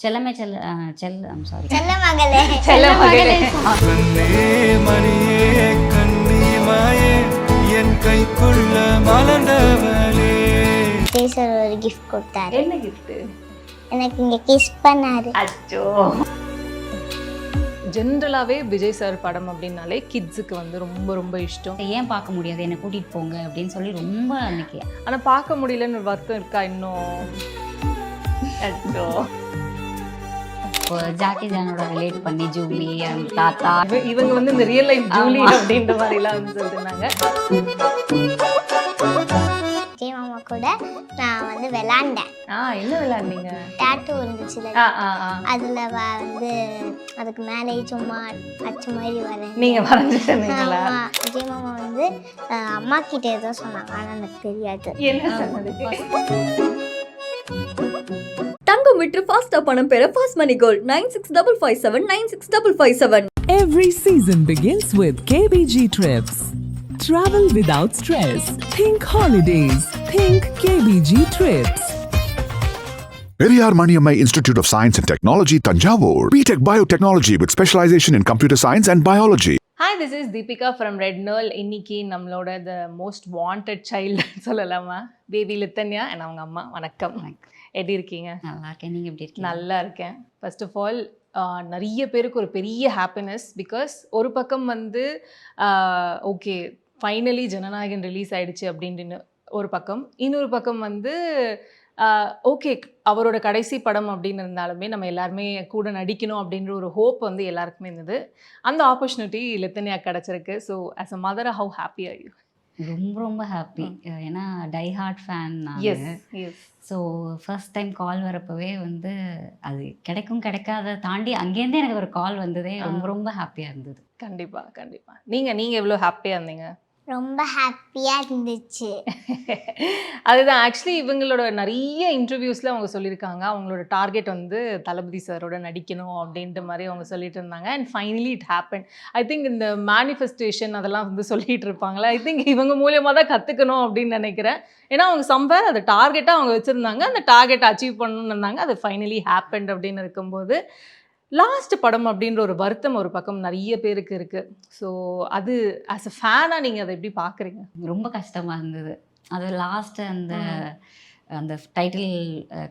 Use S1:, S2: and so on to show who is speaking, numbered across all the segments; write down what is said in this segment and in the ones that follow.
S1: செல்லமே செல்ல I'm sorry
S2: செல்ல மகளே
S1: செல்ல மகளே
S3: கண்ணே மணியே கண்ணிமாயே என் கைக்குள்ள மலர்ந்தவளே.
S2: விஜய் சார் ஒரு கிஃப்ட் கொடுத்தாரு.
S1: என்ன கிஃப்ட்?
S2: எனக்கு இங்க கிஸ் பண்ணாரு.
S1: அச்சோ.
S4: ஜென்ரலாகவே விஜய் சார் படம் அப்படின்னாலே கிட்ஸுக்கு வந்து ரொம்ப ரொம்ப இஷ்டம்.
S1: ஏன் பார்க்க முடியாது, என்னை கூட்டிட்டு போங்க அப்படின்னு சொல்லி ரொம்ப அன்னைக்கு.
S4: ஆனால் பார்க்க முடியலன்னு ஒரு வருத்தம் இருக்கா இன்னும்?
S1: அச்சோ. இப்போ ஜாக்கி ஜானோட ரிலேட் பண்ணி ஜூலி அண்ட் தாத்தா
S4: இவங்க வந்து இந்த ரியல் லைஃப் ஜூலி அப்படின்ற மாதிரிலாம் வந்து சொல்லியிருந்தாங்க.
S2: விஜய் மாமா கூட நான் வந்து விளாண்டேன்.
S4: என்ன விளையாடுனீங்க?
S2: டேட்டூ இருந்துச்சுல, அதுல வந்து அதுக்கு மேலே சும்மா அச்சு மாதிரி வரேன்.
S4: நீங்க வரைஞ்சிட்டீங்களா?
S2: விஜய் மாமா வந்து அம்மா கிட்ட ஏதோ சொன்னாங்க, ஆனா எனக்கு தெரியாது
S4: என்ன சொன்னது.
S5: தங்கம் விற்று ஃபாஸ்டா பணம் பெற fast money gold 9655 96557.
S6: Every season begins with KBG Trips. Travel without stress. Think holidays. Think KBG Trips.
S7: Periyar Maniammai Institute of Science and Technology, Tanjavur. BTech Biotechnology with specialization in computer science and biology.
S4: Hi, this is Deepika from red நர்ல். இன்னைக்கு நம்மளோட the most wanted child சொல்லலாமா, baby Lithanya and அவங்க அம்மா. வணக்கம், எப்படி இருக்கீங்க?
S1: நல்லா இருக்கேன், நீங்கள் எப்படி இருக்கீங்க?
S4: நல்லா இருக்கேன். ஃபர்ஸ்ட் ஆஃப் ஆல் நிறைய பேருக்கு ஒரு பெரிய ஹாப்பினஸ். பிகாஸ் ஒரு பக்கம் வந்து ஓகே ஃபைனலி ஜனநாயகன் ரிலீஸ் ஆயிடுச்சு அப்படின்னு ஒரு பக்கம், இன்னொரு பக்கம் வந்து ஓகே அவரோட கடைசி படம் அப்படின்னு இருந்தாலுமே நம்ம எல்லாருமே கூட நடிக்கணும் அப்படின்ற ஒரு ஹோப் வந்து எல்லாருக்குமே இருந்தது. அந்த ஆப்பர்ச்சுனிட்டி லித்தன்யா கிடச்சிருக்கு. So as a mother, how happy are you?
S1: ரொம்ப ரொம்ப ஹாப்பி. ஏன்னா டை ஹார்ட் ஃபேன் நான்.
S4: Yes.
S1: So first time call வரப்பவே வந்து அது கிடைக்கும் கிடைக்காத தாண்டி அங்கேருந்தே எனக்கு ஒரு கால் வந்ததே ரொம்ப ரொம்ப ஹாப்பியாக இருந்தது.
S4: கண்டிப்பாக கண்டிப்பாக. நீங்கள் எவ்வளோ ஹாப்பியாக இருந்தீங்க?
S2: ரொம்ப ஹாப்பியா இருந்துச்சு.
S4: அதுதான் ஆக்சுவலி இவங்களோட நிறைய இன்டர்வியூஸில் அவங்க சொல்லியிருக்காங்க, அவங்களோட டார்கெட் வந்து தளபதி சாரோட நடிக்கணும் அப்படின்ற மாதிரி அவங்க சொல்லிட்டு இருந்தாங்க. And finally it happen. I think இந்த மேனிஃபெஸ்டேஷன் அதெல்லாம் வந்து சொல்லிட்டு இருப்பாங்களா, ஐ திங்க் இவங்க மூலியமாக தான் கற்றுக்கணும் அப்படின்னு நினைக்கிறேன். ஏன்னா அவங்க சம்பேர் அதை டார்கெட்டாக அவங்க வச்சுருந்தாங்க, அந்த டார்கெட்டை அச்சீவ் பண்ணணும்னு இருந்தாங்க. அது ஃபைனலி ஹேப்பன் அப்படின்னு இருக்கும்போது லாஸ்ட் படம் அப்படின்ற ஒரு வருத்தம் ஒரு பக்கம் நிறைய பேருக்கு இருக்குது. ஸோ அது ஆஸ் அ ஃபேனாக நீங்கள் அதை எப்படி பார்க்குறீங்க?
S1: ரொம்ப கஷ்டமாக இருந்தது. அது லாஸ்ட்டு அந்த அந்த டைட்டில்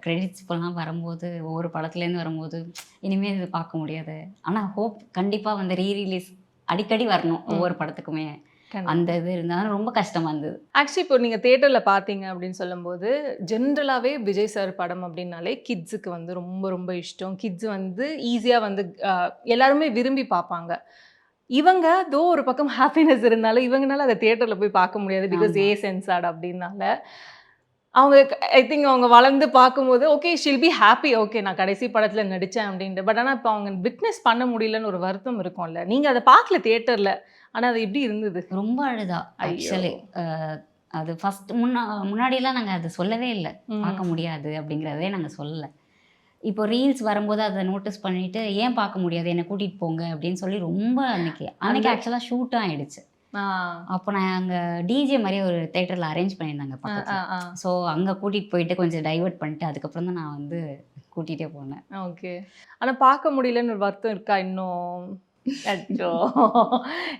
S1: கிரெடிட்ஸ் இப்போலாம் வரும்போது, ஒவ்வொரு படத்துலேருந்து வரும்போது இனிமேல் இது பார்க்க முடியாது. ஆனால் ஹோப் கண்டிப்பாக வந்து ரீரிலீஸ் அடிக்கடி வரணும் ஒவ்வொரு படத்துக்குமே. அந்த இது இருந்தாலும் ரொம்ப கஷ்டமாக இருந்தது.
S4: ஆக்சுவலி இப்போ நீங்கள் தேட்டரில் பார்த்தீங்க அப்படின்னு சொல்லும்போது ஜென்ரலாகவே விஜய் சார் படம் அப்படின்னாலே கிட்ஸுக்கு வந்து ரொம்ப ரொம்ப இஷ்டம். கிட்ஸ் வந்து ஈஸியாக வந்து எல்லாருமே விரும்பி பார்ப்பாங்க. இவங்க தோ ஒரு பக்கம் ஹாப்பினஸ் இருந்தாலும் இவங்கனால அதை தேட்டரில் போய் பார்க்க முடியாது. பிகாஸ் சென்சார்ட் அப்படின்னால அவங்க ஐ திங்க் அவங்க வளர்ந்து பார்க்கும்போது okay she'll be happy, okay நான் கடைசி படத்தில் நடித்தேன் அப்படின்ட்டு. பட் ஆனால் இப்போ அவங்க விட்னஸ் பண்ண முடியலன்னு ஒரு வருத்தம் இருக்கும்ல. நீங்கள் அதை பார்க்கல தேட்டரில், ஆனால் அது எப்படி இருந்தது?
S1: ரொம்ப அழுதா ஆக்சுவலி. அது ஃபஸ்ட் முன்னாடியெல்லாம் நாங்கள் அதை சொல்லவே இல்லை, பார்க்க முடியாது அப்படிங்கிறதே நாங்கள் சொல்லலை. இப்போ ரீல்ஸ் வரும்போது அதை நோட்டீஸ் பண்ணிவிட்டு ஏன் பார்க்க முடியாது, என்னை கூட்டிகிட்டு போங்க அப்படின்னு சொல்லி ரொம்ப அன்னைக்கு ஆக்சுவலாக ஷூட்டும் ஆகிடுச்சு. அப்போ நான் அங்கே டிஜே மாதிரியே ஒரு தேட்டரில் அரேஞ்ச் பண்ணியிருந்தாங்க பக்கத்தில். ஸோ அங்கே கூட்டிகிட்டு போயிட்டு கொஞ்சம் டைவர்ட் பண்ணிட்டு அதுக்கப்புறம் தான் நான் வந்து கூட்டிகிட்டே போனேன்.
S4: ஓகே. ஆனால் பார்க்க முடியலன்னு ஒரு வருத்தம் இருக்கா இன்னும்? அச்சோ.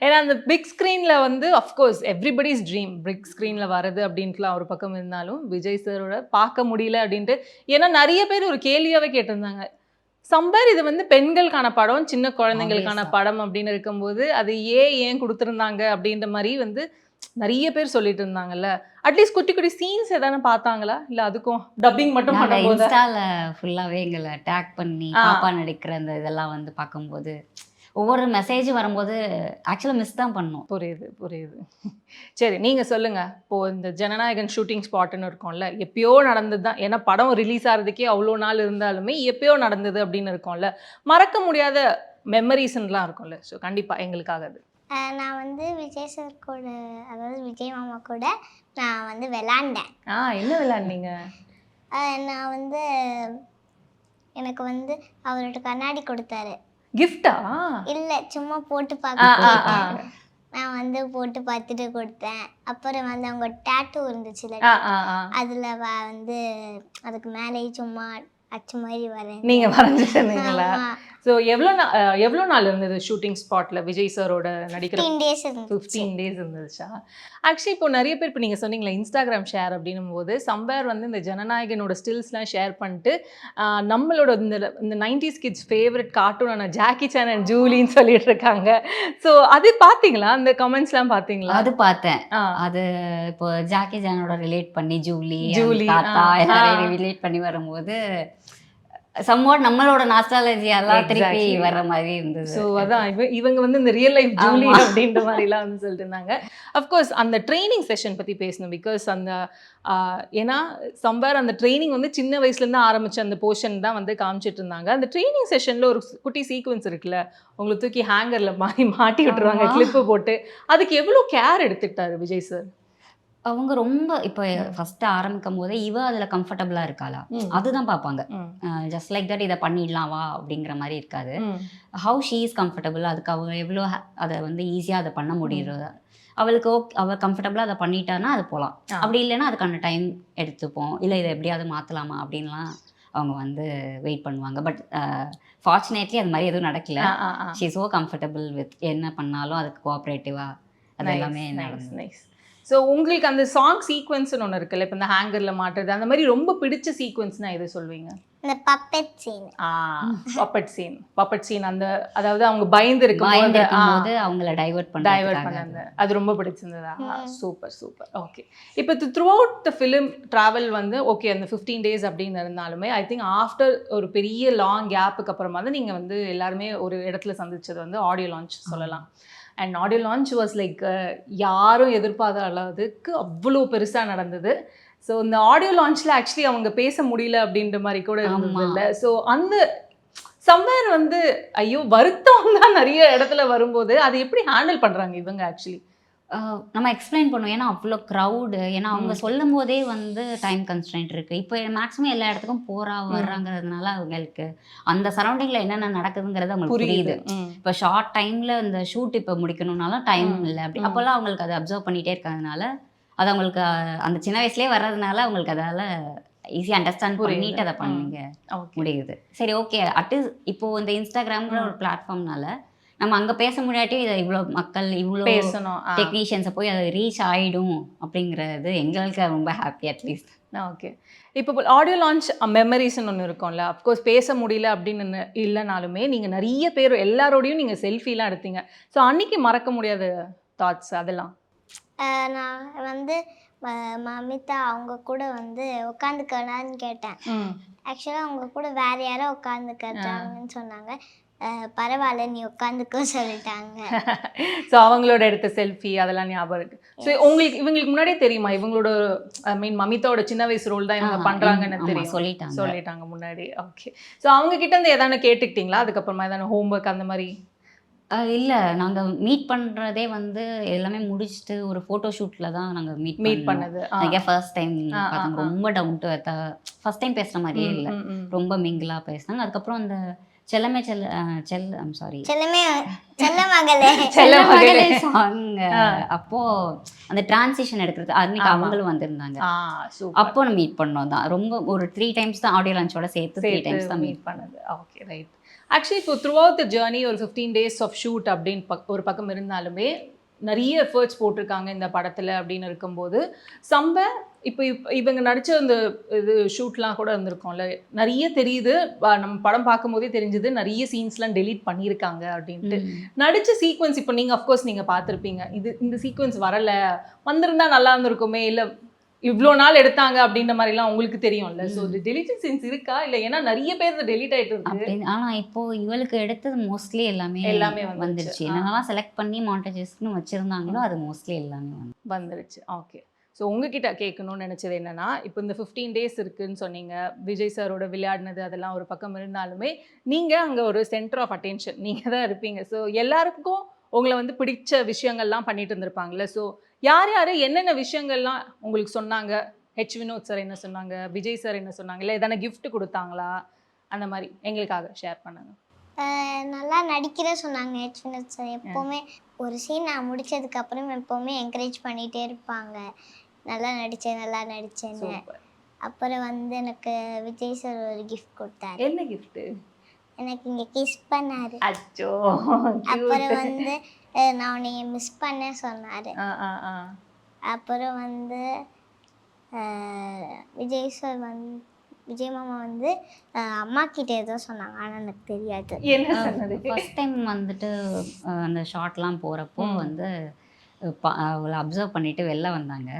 S4: ஏன்னா அந்த பிக் ஸ்க்ரீனில் வந்து அஃப்கோர்ஸ் எவ்ரிபடிஸ் ட்ரீம் பிக் ஸ்க்ரீனில் வர்றது அப்படின்ட்டுலாம் ஒரு பக்கம் இருந்தாலும் விஜய் சாரோட பார்க்க முடியல அப்படின்ட்டு. ஏன்னா நிறைய பேர் ஒரு கேள்வியாகவே கேட்டிருந்தாங்க, சம்பர் இது வந்து பெண்களுக்கான படம், சின்ன குழந்தைங்களுக்கான படம் அப்படின்னு இருக்கும்போது அது ஏன் கொடுத்துருந்தாங்க அப்படின்ற மாதிரி வந்து நிறைய பேர் சொல்லிட்டு இருந்தாங்கல்ல. அட்லீஸ்ட் குட்டி குட்டி சீன்ஸ் எதானே பார்த்தாங்களா, இல்லை அதுக்கும் டப்பிங் மட்டும் பண்ணும்போது?
S1: இன்ஸ்டாவில் ஃபுல்லாகவே எங்களை டேக் பண்ணி பாப்பா நடிக்கிற அந்த இதெல்லாம் வந்து பார்க்கும்போது ஒவ்வொரு மெசேஜ் வரும்போது ஆக்சுவலாக மிஸ் தான் பண்ணோம்.
S4: புரியுது. சரி, நீங்கள் சொல்லுங்கள். இப்போது இந்த ஜனநாயகன் ஷூட்டிங் ஸ்பாட்டுன்னு இருக்கும்ல, எப்பயோ நடந்தது தான். ஏன்னா படம் ரிலீஸ் ஆகிறதுக்கே அவ்வளோ நாள் இருந்தாலுமே எப்பயோ நடந்தது அப்படின்னு இருக்கும்ல, மறக்க முடியாத மெமரிஸ்லாம் இருக்கும்ல. ஸோ கண்டிப்பாக எங்களுக்காக அது.
S2: நான் வந்து விஜய் சார் கூட, அதாவது விஜய் மாமா கூட நான் வந்து விளாண்டேன்.
S4: என்ன விளையாடுனீங்க?
S2: நான் வந்து எனக்கு வந்து அவரோட கண்ணாடி கொடுத்தாரு.
S4: கிஃப்டா?
S2: இல்லை, சும்மா போட்டு பார்க்க நான் வந்து போட்டு பார்த்துட்டு கொடுத்தேன். அப்புறம் வந்து அவங்க டேட்டூ இருந்துச்சுல, அதில் வந்து அதுக்கு மேலே சும்மா அச்சு மாதிரி வரேன்.
S4: நீங்கள் வரைஞ்சிருந்தீங்களா?
S2: ஆமா.
S4: ஸோ எவ்வளோ நாள் இருந்தது ஷூட்டிங் ஸ்பாட்டில் விஜய் சாரோட நடிக்கிற?
S2: 15 days இருந்துச்சு.
S4: 15 days இருந்துச்சா? ஆக்சுவலி இப்போ நிறைய பேர் இப்போ நீங்கள் சொன்னீங்களா இன்ஸ்டாகிராம் ஷேர் அப்படின்னும் போது சம்பேர் வந்து இந்த ஜனநாயகனோட ஸ்டில்ஸ்லாம் ஷேர் பண்ணிட்டு நம்மளோட இந்த 90s கிட்ஸ் ஃபேவரட் கார்ட்டூனான ஜாக்கி சான் அண்ட் ஜூலின்னு சொல்லிட்டு இருக்காங்க. ஸோ அது பார்த்தீங்களா? அந்த கமெண்ட்ஸ்லாம் பார்த்தீங்களா?
S1: அது பார்த்தேன். அது இப்போ ஜாக்கி ஜானோட ரிலேட் பண்ணி ஜூலி தாத்தா எல்லாரையும் ரிலேட் பண்ணி வரும்போது சம்வாட் நம்மளோட நாஸ்டாலஜி எல்லாம் திருப்பி வர்ற மாதிரி இருந்தது.
S4: ஸோ அதான் இவங்க வந்து இந்த ரியல் லைஃப் ஜூலி அப்படின்ற மாதிரிலாம் வந்து சொல்லிட்டு இருந்தாங்க. அஃப்கோர்ஸ் அந்த ட்ரைனிங் செஷன் பற்றி பேசணும். பிகாஸ் அந்த ஏன்னா சம்பேர் அந்த ட்ரைனிங் வந்து சின்ன வயசுலேருந்து ஆரம்பித்த அந்த போர்ஷன் தான் வந்து காமிச்சிட்டு இருந்தாங்க. அந்த ட்ரைனிங் செஷனில் ஒரு குட்டி சீக்வன்ஸ் இருக்குல்ல, உங்களை தூக்கி ஹேங்கரில் மாட்டி விட்டுருவாங்க கிளிப்பு போட்டு. அதுக்கு எவ்வளோ கேர் எடுத்துக்கிட்டாரு விஜய் சார்?
S1: அவங்க ரொம்ப இப்போ ஃபர்ஸ்ட் ஆரம்பிக்கும் போதே இவ அதுல கம்ஃபர்டபுளா இருக்காளா அதுதான் பார்ப்பாங்க. ஜஸ்ட் லைக் தட் இதை பண்ணிடலாம் வா அப்படிங்கிற மாதிரி இருக்காது. ஹவு ஷீ இஸ் கம்ஃபர்டபுள், அதுக்கு அவ எவ்வளோ அதை வந்து ஈஸியாக அதை பண்ண முடியுறது, அவளுக்கு அவள் கம்ஃபர்டபுளாக அதை பண்ணிட்டான்னா அது போகலாம். அப்படி இல்லைன்னா அதுக்கான டைம் எடுத்துப்போம், இல்லை இதை எப்படியாவது மாற்றலாமா அப்படின்லாம் அவங்க வந்து வெயிட் பண்ணுவாங்க. பட் ஃபார்ச்சுனேட்லி அது மாதிரி எதுவும் நடக்கல. She is so comfortable with என்ன பண்ணாலும் அதுக்கு கோஆப்ரேட்டிவாக அது எல்லாமே நடந்தது.
S4: ஸோ உங்களுக்கு அந்த சாங் சீக்வன்ஸ்னு ஒன்று இருக்குல்ல, இப்போ இந்த ஹேங்கரில் மாட்டுறது, அந்த மாதிரி ரொம்ப பிடிச்ச சீக்வன்ஸ்னால் எது சொல்வீங்க?
S2: இந்த பப்பெட் சீன்.
S4: பப்பெட் சீன் அந்த அதாவது அவங்க பயந்து இருக்கும்போது
S1: அவங்கள டைவர்ட்
S4: பண்ணாங்க, அது ரொம்ப பிடிச்சிருந்ததா? Super super. ஓகே, இப்போ throughout the film travel வந்து ஓகே அந்த 15 days அப்படின்னு இருந்தாலுமே ஐ திங்க் ஆஃப்டர் ஒரு பெரிய லாங் கேப்புக்கு அப்புறமா தான் நீங்கள் வந்து எல்லாருமே ஒரு இடத்துல சந்திச்சது வந்து ஆடியோ லான்ச் சொல்லலாம். And audio launch was like யாரும் எதிர்பார்த்த அளவுக்கு அவ்வளோ பெருசாக நடந்தது. ஸோ இந்த ஆடியோ லான்ச்சில் ஆக்சுவலி அவங்க பேச முடியல அப்படின்ற மாதிரி கூட இருந்தது இல்லை. ஸோ அந்த சம்வேர் வந்து ஐயோ வருத்தம் தான் நிறைய இடத்துல வரும்போது அதை எப்படி ஹேண்டில் பண்ணுறாங்க இவங்க? ஆக்சுவலி
S1: நம்ம எக்ஸ்பிளைன் பண்ணுவோம், ஏன்னா அவ்வளோ க்ரௌடு, ஏன்னா அவங்க சொல்லும் போதே வந்து டைம் கன்ஸ்ட்ரெயின்ட் இருக்குது. இப்போ மேக்ஸிமம் எல்லா இடத்துக்கும் வர்றாங்கிறதுனால அவங்களுக்கு அந்த சரௌண்டிங்கில் என்னென்ன நடக்குதுங்கிறது அவங்களுக்கு புரியுது. இப்போ ஷார்ட் டைமில் இந்த ஷூட் இப்போ முடிக்கணும்னாலும் டைம் இல்லை அப்படி அப்போல்லாம் அவங்களுக்கு அதை அப்சர்வ் பண்ணிகிட்டே இருக்கிறதுனால அது அவங்களுக்கு அந்த சின்ன வயசுலேயே வர்றதுனால அவங்களுக்கு அதால் ஈஸியாக அண்டர்ஸ்டாண்ட் பண்ணிட்டு அதை பண்ணுங்க முடியுது. சரி ஓகே, அட்லீஸ்ட் இப்போது இந்த இன்ஸ்டாகிராம்ங்கிற ஒரு பிளாட்ஃபார்ம்னால நம்ம அங்கே பேச முடியாட்டி இதை இவ்வளோ மக்கள் இவ்வளோ
S4: பேசணும்,
S1: டெக்னீஷியன்ஸை போய் அதை ரீச் ஆகிடும் அப்படிங்கிறது எங்களுக்கு ரொம்ப ஹாப்பி அட்லீஸ்ட்.
S4: ஓகே, இப்போ ஆடியோ லான்ச் மெமரிஸ்ன்னு ஒன்று இருக்கும்ல, அஃப்கோர்ஸ் பேச முடியல அப்படின்னு இல்லைனாலுமே நீங்கள் நிறைய பேர் எல்லாரோடையும் நீங்கள் செல்ஃபிலாம் எடுத்தீங்க. ஸோ அன்னைக்கு மறக்க முடியாத தாட்ஸ் அதெல்லாம்?
S2: நான் வந்து மமிதா அவங்க கூட வந்து உட்காந்துக்கலான்னு கேட்டேன். ஆக்சுவலாக அவங்க கூட வேற யாரோ உட்காந்துக்கிறாங்கன்னு சொன்னாங்க. பரவாயில்ல நீ உட்காந்துக்கோ சொல்லிட்டாங்க.
S4: ஸோ அவங்களோட எடுத்த செல்ஃபி அதெல்லாம் ஞாபகம் இருக்கு. ஸோ இவங்களுக்கு முன்னாடியே தெரியுமா இவங்களோட ஐ மீன் மமிதாவோட சின்ன வயசு ரோல் தான் இவங்க பண்றாங்கன்னு தெரியும்? சொல்லிட்டாங்க முன்னாடி. ஓகே, ஸோ அவங்க கிட்ட இருந்து எதான கேட்டுக்கிட்டீங்களா அதுக்கப்புறமா எதான ஹோம்ஒர்க் அந்த மாதிரி?
S1: இல்லை, நாங்கள் மீட் பண்ணுறதே வந்து எல்லாமே முடிச்சுட்டு ஒரு ஃபோட்டோ ஷூட்டில் தான் நாங்கள் மீட் பண்ணது. ஃபர்ஸ்ட் டைம் பார்த்தாங்க, ரொம்ப டவுன் டு எர்த்தா ஃபர்ஸ்ட் டைம் பேசுகிற மாதிரியே இல்லை, ரொம்ப மிங்கிளாக பேசினாங்க. அதுக்கப்புறம் அந்த செல்லமே சாங் அப்போ அந்த டிரான்சிஷன் எடுக்கிறது அன்னைக்கு அவங்களும் வந்திருந்தாங்க. அப்போ நம்ம மீட் பண்ணோம் தான். ரொம்ப ஒரு 3 times தான் ஆடியோ லான்ச்சோட சேர்த்து 3 times தான் மீட் பண்ணது.
S4: Okay, right. ஆக்சுவலி இப்போ த்ரூ அவுட் த ஜேர்னி ஒரு 15 days ஆஃப் ஷூட் அப்படின்னு ஒரு பக்கம் இருந்தாலுமே நிறைய எஃபர்ட்ஸ் போட்டிருக்காங்க இந்த படத்தில் அப்படின்னு இருக்கும்போது இப்போ இவங்க நடித்த அந்த இது ஷூட்லாம் கூட இருந்திருக்கோம்ல, நிறைய தெரியுது, நம்ம படம் பார்க்கும்போதே தெரிஞ்சுது நிறைய சீன்ஸ்லாம் டெலீட் பண்ணியிருக்காங்க அப்படின்ட்டு. நடித்த சீக்வன்ஸ் இப்போ நீங்கள் அஃப்கோர்ஸ் நீங்கள் பார்த்துருப்பீங்க, இந்த சீக்வன்ஸ் வரலை, வந்திருந்தா நல்லா இருந்திருக்குமே, இல்லை இவ்வளோ நாள் எடுத்தாங்க அப்படின்ற மாதிரிலாம் உங்களுக்கு தெரியும்ல. ஸோ டெலிட்டட் சீன்ஸ் இருக்கா இல்லை? ஏன்னா நிறைய பேர் டெலிட் ஆகிட்டு இருக்கு.
S1: ஆனால் இப்போ இவளுக்கு எடுத்தது மோஸ்ட்லி எல்லாமே வந்துடுச்சு. என்னென்னலாம் செலக்ட் பண்ணி மாண்டேஜஸ்ன்னு வச்சுருந்தாங்களோ அது மோஸ்ட்லி எல்லாமே
S4: வந்துடுச்சு. ஓகே, ஸோ உங்ககிட்ட கேட்கணும்னு நினச்சது என்னென்னா, இப்போ இந்த 15 days இருக்குதுன்னு சொன்னீங்க, விஜய் சாரோட விளையாடினது அதெல்லாம் ஒரு பக்கம் இருந்தாலுமே நீங்கள் அங்கே ஒரு சென்டர் ஆஃப் அட்டென்ஷன் நீங்கள் தான் இருப்பீங்க. ஸோ எல்லாருக்கும் உங்களை வந்து பிடிச்ச விஷயங்கள்லாம் பண்ணிட்டு இருந்திருப்பாங்கள்ல. ஸோ யார் என்னென்ன விஷயங்கள்லாம் உங்களுக்கு சொன்னாங்க? ஹெச் வினோத் சார் என்ன சொன்னாங்க, விஜய் சார் என்ன சொன்னாங்க, இல்லை எதனா கிஃப்ட் கொடுத்தாங்களா? அந்த மாதிரி எங்களுக்காக ஷேர் பண்ணுங்க.
S2: நல்லா நடிக்கிற சொன்னாங்க ஹெச் வினோத் சார். எப்போவுமே ஒரு சீன் நான் முடிச்சதுக்கப்புறம் எப்போவுமே என்கரேஜ் பண்ணிகிட்டே இருப்பாங்க, நல்லா நடித்தேன்னு. அப்புறம் வந்து எனக்கு விஜய் சார் ஒரு கிஃப்ட் கொடுத்தாரு.
S4: என்ன கிஃப்ட்?
S2: எனக்கு இங்கே கிஸ் பண்ணாரு.
S4: அச்சோ
S2: அப்புறம் வந்து நான் உன்னைய மிஸ் பண்ண சொன்னார். அப்புறம் வந்து விஜய் சார் விஜய் மாமா வந்து அம்மா கிட்ட ஏதோ சொன்னாங்க, ஆனால் எனக்கு தெரியாது.
S4: என்ன சொன்னது?
S1: ஃபர்ஸ்ட் டைம் வந்துட்டு அந்த ஷார்ட்லாம் போகிறப்போ வந்து அவளை அப்சர்வ் பண்ணிட்டு வெளில வந்தாங்க.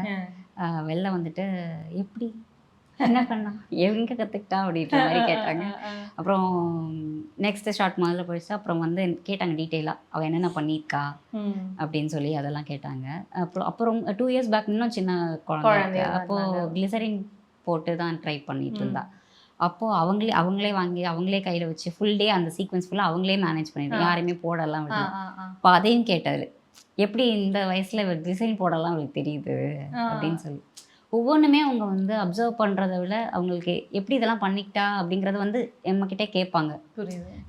S1: வெளில வந்துட்டு எப்படி என்ன பண்ணா எங்கே கற்றுக்கிட்டா அப்படின்ற மாதிரி கேட்டாங்க. அப்புறம் நெக்ஸ்ட் ஷார்ட் முதல்ல போயிடுச்சு. அப்புறம் வந்து கேட்டாங்க டீட்டெயிலாக அவள் என்னென்ன பண்ணியிருக்கா அப்படின்னு சொல்லி அதெல்லாம் கேட்டாங்க. அப்புறம் 2 இயர்ஸ் பேக் இன்னும் சின்ன குழந்தை, அப்போது கிளிசரின் போட்டு தான் ட்ரை பண்ணிட்டு இருந்தா. அப்போது அவங்களே வாங்கி அவங்களே கையில் வச்சு ஃபுல் டே அந்த சீக்வன்ஸ் ஃபுல்லாக அவங்களே மேனேஜ் பண்ணிட்டு யாரையுமே போடலாம் விடல. அப்போ அதையும் கேட்டார், எப்படி இந்த வயசில் டிசைன் போடலாம் அவங்களுக்கு தெரியுது அப்படின்னு சொல்லி. ஒவ்வொன்றுமே அவங்க வந்து அப்சர்வ் பண்ணுறத விட அவங்களுக்கு எப்படி இதெல்லாம் பண்ணிக்கிட்டா அப்படிங்கிறத வந்து நம்மக்கிட்டே கேட்பாங்க.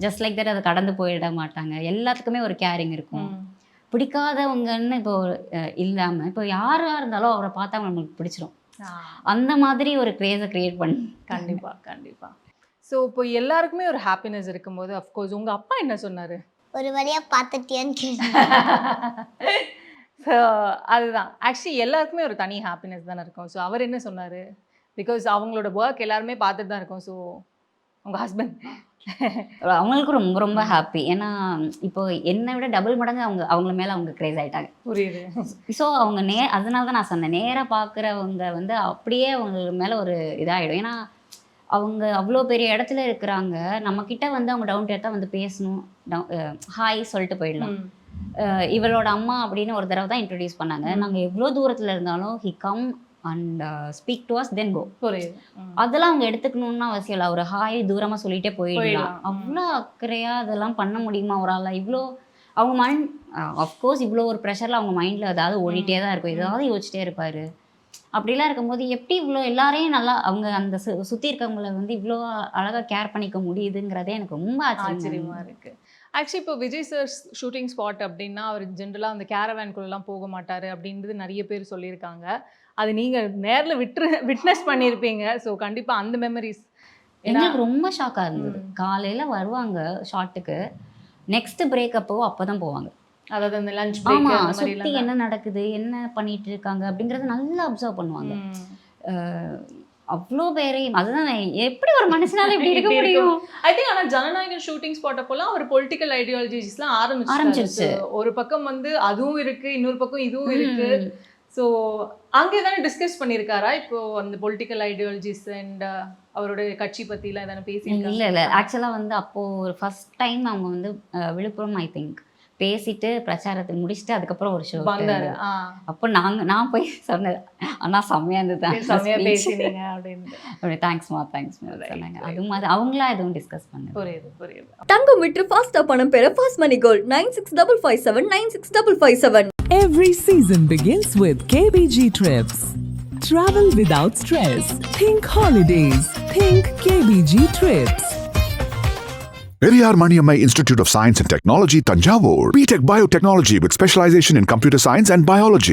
S1: ஜஸ்ட் லைக் தட் அதை கடந்து போயிட மாட்டாங்க. எல்லாத்துக்குமே ஒரு கேரிங் இருக்கும். பிடிக்காதவங்கன்னு இப்போ இல்லாமல் இப்போ யாராக இருந்தாலும் அவரை பார்த்தா நம்மளுக்கு பிடிச்சிரும். அந்த மாதிரி ஒரு கிரேஸை கிரியேட் பண்ணி
S4: கண்டிப்பாக. ஸோ இப்போ எல்லாருக்குமே ஒரு ஹாப்பினஸ் இருக்கும்போது அஃப்கோர்ஸ் உங்கள் அப்பா என்ன சொன்னார்?
S2: ஒரு வழியாக பார்த்துட்டியான்னு கேட்டாங்க.
S4: ஸோ அதுதான் ஆக்சுவலி எல்லாருக்குமே ஒரு தனி ஹாப்பினஸ் தானே இருக்கும். ஸோ அவர் என்ன சொன்னார்? பிகாஸ் அவங்களோட ஒர்க் எல்லாருமே பார்த்துட்டு தான் இருக்கோம். ஸோ உங்கள் ஹஸ்பண்ட்
S1: அவங்களுக்கும் ரொம்ப ரொம்ப ஹாப்பி. ஏன்னா இப்போ என்னை விட டபுள் மடங்கு அவங்கள மேலே அவங்க கிரேஸ் ஆகிட்டாங்க.
S4: புரியுது.
S1: ஸோ அவங்க அதனால தான் நான் சொன்னேன், நேராக பார்க்குறவங்க வந்து அப்படியே அவங்க மேலே ஒரு இதாகிடும். ஏன்னா அவங்க அவ்வளோ பெரிய இடத்துல இருக்கிறாங்க. நம்மக்கிட்ட வந்து அவங்க டவுன் டு எர்த்தாக வந்து பேசணும், ஹாய் சொல்லிட்டு போயிடலாம். இவளோட அம்மா அப்படின்னு ஒரு தடவை தான் இன்ட்ரடியூஸ் பண்ணாங்க. நாங்கள் எவ்வளோ தூரத்தில் இருந்தாலும் he come and speak to us then go.
S4: புரியுது.
S1: அதெல்லாம் அவங்க எடுத்துக்கணும்னு அவசியம் இல்லை. ஒரு ஹாய் தூரமாக சொல்லிகிட்டே போயிடலாம். அவ்வளோ அக்கறையாக அதெல்லாம் பண்ண முடியுமா ஒரு ஆள்? இவ்வளோ அவங்க மைண்ட் அஃப்கோர்ஸ் இவ்வளோ ஒரு ப்ரெஷரில் அவங்க மைண்டில் ஏதாவது ஓடிட்டே தான் இருக்கும், ஏதாவது யோசிச்சிட்டே இருப்பார். அப்படிலாம் இருக்கும்போது எப்படி இவ்வளோ எல்லாரையும் நல்லா அவங்க அந்த சுற்றி இருக்கவங்கள வந்து இவ்வளோ அழகாக கேர் பண்ணிக்க முடியுதுங்கிறதே எனக்கு ரொம்ப ஆச்சரியமாக இருக்குது.
S4: ஆக்சுவலி இப்போ விஜய் சார் ஷூட்டிங் ஸ்பாட் அப்படின்னா அவர் ஜென்ரலாக அந்த கேரவேன்குள்ளெல்லாம் போக மாட்டார் அப்படின்றது நிறைய பேர் சொல்லியிருக்காங்க. அது நீங்கள் நேரில் விட்னஸ் பண்ணியிருப்பீங்க. ஸோ கண்டிப்பாக அந்த மெமரிஸ்
S1: எங்களுக்கு ரொம்ப ஷாக்காக இருந்தது. காலையில் வருவாங்க ஷார்ட்டுக்கு, நெக்ஸ்ட் பிரேக்கப்போ அப்போ தான் போவாங்க.
S4: அதாவது அந்த லஞ்ச்
S1: ஆமாம், சுற்றி என்ன நடக்குது என்ன பண்ணிட்டு இருக்காங்க அப்படிங்கிறத நல்லா அப்சர்வ் பண்ணுவாங்க. அவ்வளோ பேரையும் அதுதான் எப்படி ஒரு மனுஷனால இப்படி இருக்க முடியும்?
S4: I think. ஆனால் ஜனநாயகன் ஷூட்டிங் ஸ்பாட் அப்போலாம் ஒரு பொலிட்டிக்கல் ஐடியாலஜிஸ்லாம் ஆரம்பிச்சிருச்சு. ஒரு பக்கம் வந்து அதுவும் இருக்கு, இன்னொரு பக்கம் இதுவும் இருக்கு. ஸோ அங்கே தானே டிஸ்கஸ் பண்ணியிருக்காரா இப்போ அந்த பொலிட்டிக்கல் ஐடியாலஜிஸ் அண்ட் அவரோட கட்சி பற்றிலாம் எதானே பேசியிருக்காங்க?
S1: இல்லை ஆக்சுவலாக வந்து அப்போது ஒரு ஃபர்ஸ்ட் டைம் அவங்க வந்து விழுப்புரம் ஐ திங்க் பேசிட்டு பிரச்சாரத்தை முடிச்சுட்டு அதுக்கப்புறம் ஒரு ஷோ வந்தாரு. அப்போ நான் போய் சொன்னேன், ஆனால் செம்மையாக இருந்தது,
S4: செம்மையாக பேசினீங்க அப்படின்னு.
S1: தேங்க்ஸ்மா சொன்னாங்க. அது மாதிரி அவங்களா எதுவும் டிஸ்கஸ் பண்ண.
S4: புரியுது.
S5: தங்கம் விற்று ஃபாஸ்டா பணம் பெற fast money gold 9655 96557.
S6: Every season begins with KBG Trips. Travel without stress. Think holidays. Think KBG Trips.
S7: Periyar Maniammai Institute of Science and Technology, Tanjavur. BTech Biotechnology with specialization in computer science and biology.